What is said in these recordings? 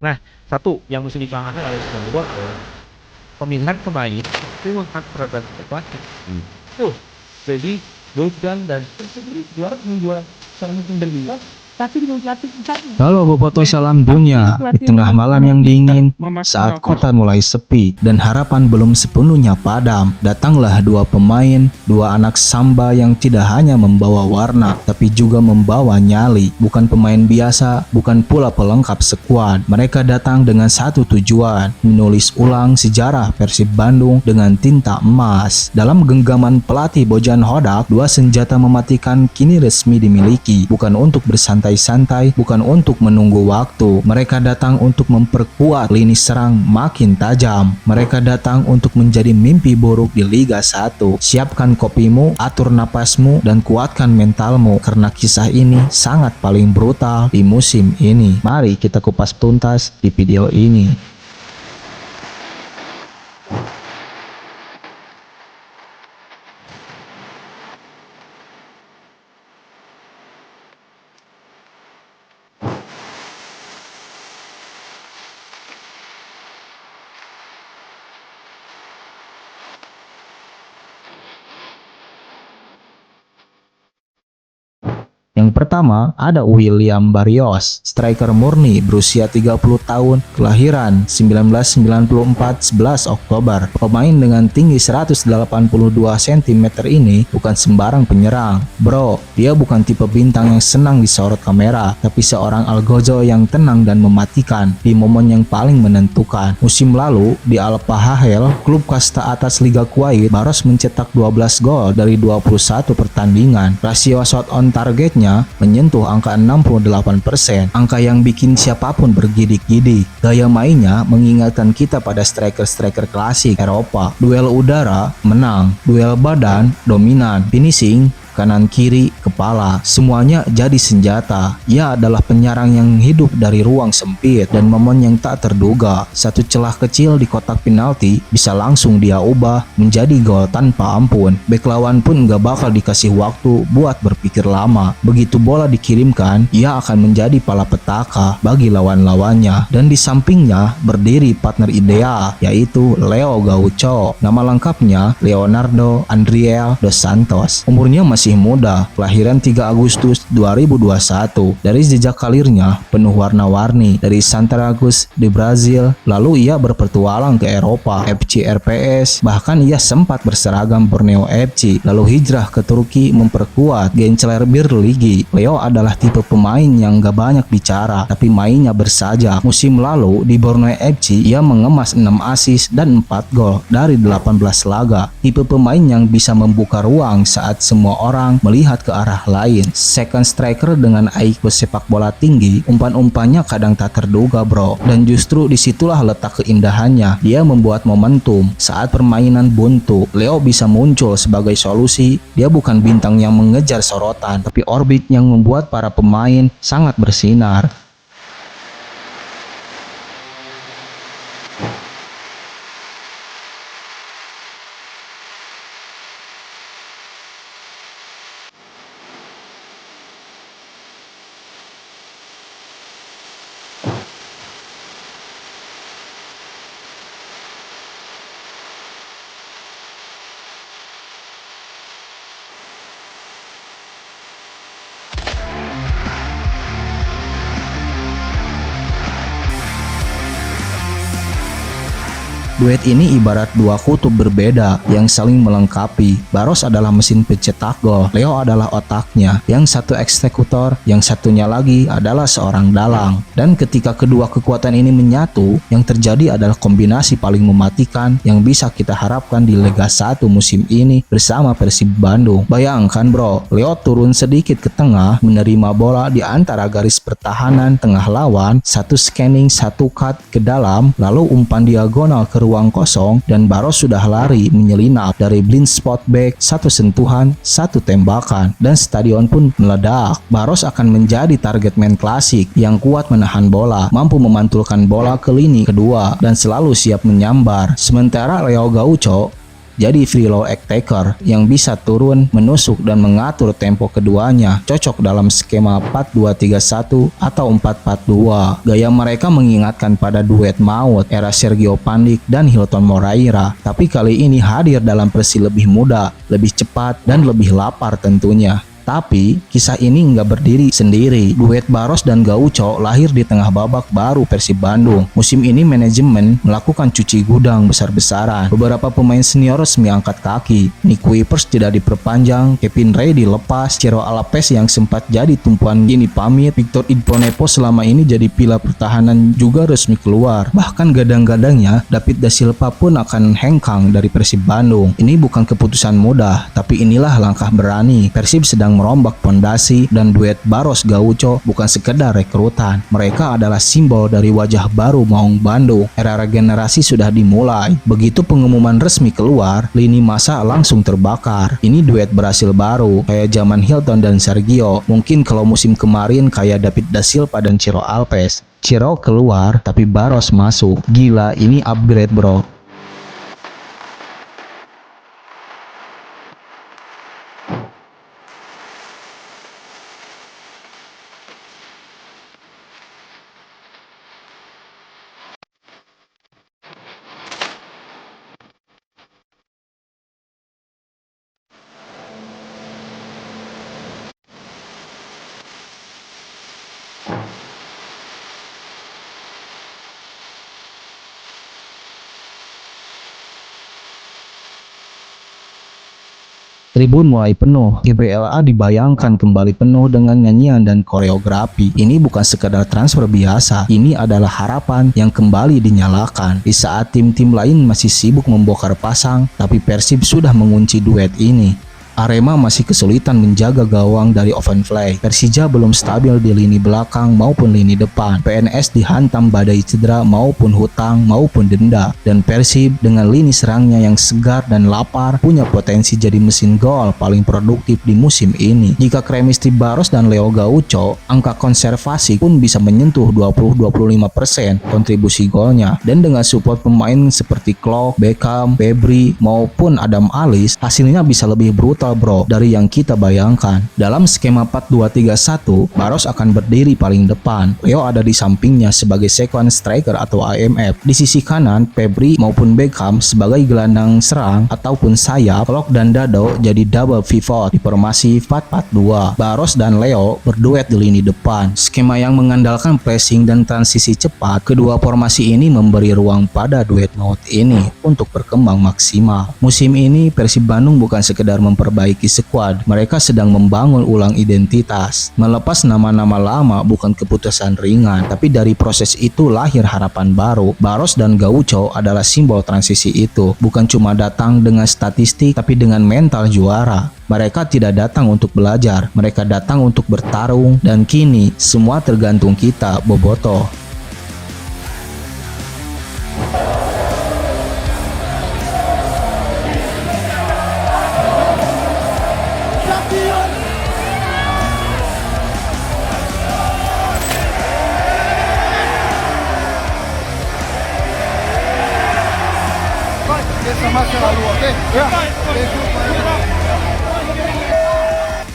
Nah, satu yang mesti dipahami oleh semua pemilihan pemain itu sangat tergantung tuh. Jadi Wildan dan juara menjual salah satu berdua tapi dilatih Halo Boboto, salam dunia. Di tengah malam yang dingin, saat kota mulai sepi dan harapan belum sepenuhnya padam, datanglah dua pemain, dua anak Samba yang tidak hanya membawa warna, tapi juga membawa nyali. Bukan pemain biasa, bukan pula pelengkap skuad. Mereka datang dengan satu tujuan, menulis ulang sejarah Persib Bandung dengan tinta emas. Dalam genggaman pelatih Bojan Hodak, dua senjata mematikan kini resmi dimiliki, bukan untuk bersantai-santai, bukan untuk menunggu waktu. Mereka datang untuk memperkuat lini serang makin tajam. Mereka datang untuk menjadi mimpi buruk di Liga 1. Siapkan kopimu, atur napasmu, dan kuatkan mentalmu, karena kisah ini sangat paling brutal di musim ini. Mari kita kupas tuntas di video ini. Yang pertama ada William Barrios, striker murni berusia 30 tahun, kelahiran 1994, 11 Oktober. Pemain dengan tinggi 182 cm ini bukan sembarang penyerang. Bro, dia bukan tipe bintang yang senang disorot kamera, tapi seorang algojo yang tenang dan mematikan di momen yang paling menentukan. Musim lalu di Al Pahahel, klub kasta atas Liga Kuwait, Barros mencetak 12 gol dari 21 pertandingan. Rasio shot on targetnya menyentuh angka 68%, angka yang bikin siapapun bergidik-gidik. Gaya mainnya mengingatkan kita pada striker-striker klasik Eropa. Duel udara, menang. Duel badan, dominan. Finishing, kanan kiri, kepala, semuanya jadi senjata. Ia adalah penyerang yang hidup dari ruang sempit dan momen yang tak terduga. Satu celah kecil di kotak penalti bisa langsung dia ubah menjadi gol tanpa ampun. Bek lawan pun nggak bakal dikasih waktu buat berpikir lama. Begitu bola dikirimkan, ia akan menjadi palapetaka bagi lawan-lawannya. Dan di sampingnya berdiri partner ideal, yaitu Leo Gaucho. Nama lengkapnya Leonardo Andriel dos Santos. Umurnya masih muda, kelahiran 3 Agustus 2021. Dari jejak karirnya penuh warna-warni, dari Santaragos di Brazil, lalu ia berpetualang ke Eropa, FC RPS, bahkan ia sempat berseragam Borneo FC, lalu hijrah ke Turki memperkuat Gençler Birliği. Leo adalah tipe pemain yang gak banyak bicara, tapi mainnya bersajak. Musim lalu di Borneo FC, ia mengemas 6 assist dan 4 gol dari 18 laga. Tipe pemain yang bisa membuka ruang saat semua orang melihat ke arah lain. Second striker dengan IQ sepak bola tinggi, umpan-umpannya kadang tak terduga bro. Dan justru disitulah letak keindahannya. Dia membuat momentum saat permainan buntu. Leo bisa muncul sebagai solusi. Dia bukan bintang yang mengejar sorotan, tapi orbit yang membuat para pemain sangat bersinar. Duet ini ibarat dua kutub berbeda yang saling melengkapi. Barros adalah mesin pencetak gol, Leo adalah otaknya. Yang satu eksekutor, yang satunya lagi adalah seorang dalang. Dan ketika kedua kekuatan ini menyatu, yang terjadi adalah kombinasi paling mematikan yang bisa kita harapkan di Liga 1 musim ini bersama Persib Bandung. Bayangkan bro, Leo turun sedikit ke tengah, menerima bola di antara garis pertahanan tengah lawan, satu scanning, satu cut ke dalam, lalu umpan diagonal ke ruang kosong, dan Barros sudah lari menyelinap dari blind spot back, satu sentuhan, satu tembakan, dan stadion pun meledak. Barros akan menjadi target man klasik yang kuat menahan bola, mampu memantulkan bola ke lini kedua, dan selalu siap menyambar. Sementara Leo Gaucho jadi free low attacker yang bisa turun, menusuk dan mengatur tempo keduanya, cocok dalam skema 4-2-3-1 atau 4-4-2. Gaya mereka mengingatkan pada duet maut era Sergio Pandic dan Hilton Moreira, tapi kali ini hadir dalam versi lebih muda, lebih cepat dan lebih lapar tentunya. Tapi, kisah ini nggak berdiri sendiri. Duet Barros dan Gaucho lahir di tengah babak baru Persib Bandung. Musim ini manajemen melakukan cuci gudang besar-besaran. Beberapa pemain senior resmi angkat kaki. Nick Kuipers tidak diperpanjang, Kevin Ray dilepas, Ciro Alapes yang sempat jadi tumpuan gini pamit, Victor Igponepo selama ini jadi pilar pertahanan juga resmi keluar. Bahkan gadang-gadangnya David Da Silva pun akan hengkang dari Persib Bandung. Ini bukan keputusan mudah, tapi inilah langkah berani. Persib sedang merombak pondasi dan duet Barros Gaucho bukan sekedar rekrutan. Mereka adalah simbol dari wajah baru Maung Bandung. Era regenerasi sudah dimulai. Begitu pengumuman resmi keluar, lini masa langsung terbakar. Ini duet berhasil baru, kayak zaman Hilton dan Sergio. Mungkin kalau musim kemarin kayak David Da Silva dan Ciro Alves. Ciro keluar, tapi Barros masuk. Gila, ini upgrade bro. Tribun mulai penuh, GBLA dibayangkan kembali penuh dengan nyanyian dan koreografi. Ini bukan sekedar transfer biasa, ini adalah harapan yang kembali dinyalakan. Di saat tim-tim lain masih sibuk membongkar pasang, tapi Persib sudah mengunci duet ini. Arema masih kesulitan menjaga gawang dari open play. Persija belum stabil di lini belakang maupun lini depan. PNS dihantam badai cedera maupun hutang maupun denda. Dan Persib dengan lini serangnya yang segar dan lapar punya potensi jadi mesin gol paling produktif di musim ini. Jika chemistry Barros dan Leo Gaucho, angka konservasi pun bisa menyentuh 20-25% kontribusi golnya. Dan dengan support pemain seperti Klok, Beckham, Febri maupun Adam Alis, hasilnya bisa lebih brutal bro dari yang kita bayangkan. Dalam skema 4-2-3-1, Barros akan berdiri paling depan. Leo ada di sampingnya sebagai second striker atau IMF. Di sisi kanan, Febri maupun Beckham sebagai gelandang serang ataupun sayap. Klok dan Dado jadi double pivot di formasi 4-4-2. Barros dan Leo berduet di lini depan. Skema yang mengandalkan pressing dan transisi cepat. Kedua formasi ini memberi ruang pada duet maut ini untuk berkembang maksimal. Musim ini Persib Bandung bukan sekedar memperbaiki skuad, mereka sedang membangun ulang identitas. Melepas nama-nama lama bukan keputusan ringan, tapi dari proses itu lahir harapan baru. Barros dan Gaucho adalah simbol transisi itu, bukan cuma datang dengan statistik, tapi dengan mental juara. Mereka tidak datang untuk belajar, mereka datang untuk bertarung, dan kini semua tergantung kita, Bobotoh.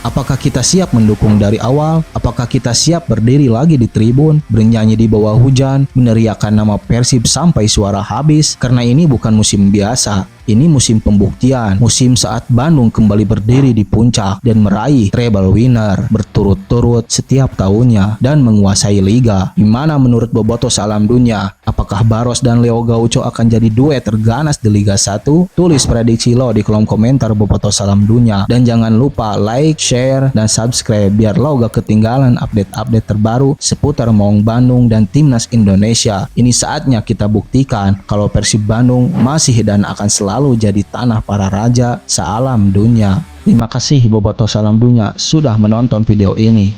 Apakah kita siap mendukung dari awal? Apakah kita siap berdiri lagi di tribun, bernyanyi di bawah hujan, meneriakkan nama Persib sampai suara habis? Karena ini bukan musim biasa. Ini musim pembuktian, musim saat Bandung kembali berdiri di puncak dan meraih treble winner berturut-turut setiap tahunnya dan menguasai liga. Gimana menurut Bobotoh Salam Dunia? Apakah Barros dan Leo Gaucho akan jadi duet terganas di Liga 1? Tulis prediksi lo di kolom komentar Bobotoh Salam Dunia. Dan jangan lupa like, share, dan subscribe biar lo gak ketinggalan update-update terbaru seputar Maung Bandung dan Timnas Indonesia. Ini saatnya kita buktikan kalau Persib Bandung masih dan akan selalu jadi tanah para raja se-alam dunia. Terima kasih Bobotoh Salam Dunia sudah menonton video ini.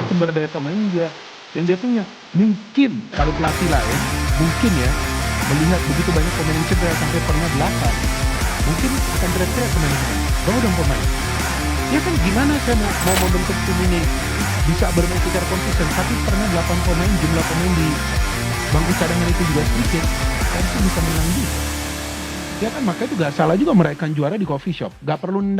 Sumber daya pemain dia, dan dia punya mungkin kalau pelatih lah ya, mungkin ya melihat begitu banyak pemain yang cedera sampai pernah 8, mungkin akan teriak-teriak pemain ini, bawa dong pemain. Ya kan gimana saya mau membentuk tim ini bisa bermain secara konsisten, tapi pernah 8 pemain, jumlah pemain di bangku cadangan itu juga sedikit, harusnya bisa menang juga. Ya kan makanya juga salah juga meraihkan juara di coffee shop, gak perlu